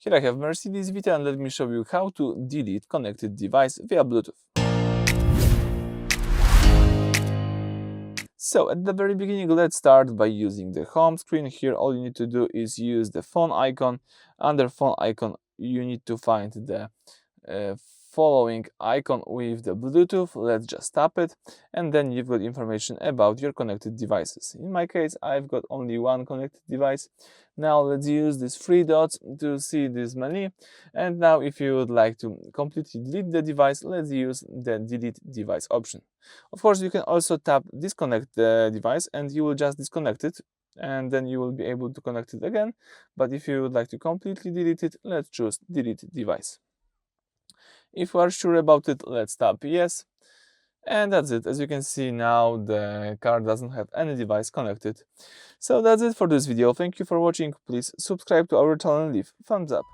Here I have Mercedes Vito, and let me show you how to delete connected device via Bluetooth. So at the very beginning, let's start by using the home screen. Here all you need to do is use the phone icon. Under phone icon you need to find the following icon with the Bluetooth. Let's just tap it, and then you've got information about your connected devices. In my case, I've got only one connected device. Now let's use these three dots to see this menu, and now if you would like to completely delete the device, let's use the delete device option. Of course, you can also tap disconnect the device and you will just disconnect it, and then you will be able to connect it again. But if you would like to completely delete it, let's choose delete device. If we are sure about it, let's tap yes. And that's it. As you can see now, the car doesn't have any device connected. So that's it for this video. Thank you for watching. Please subscribe to our channel and leave thumbs up.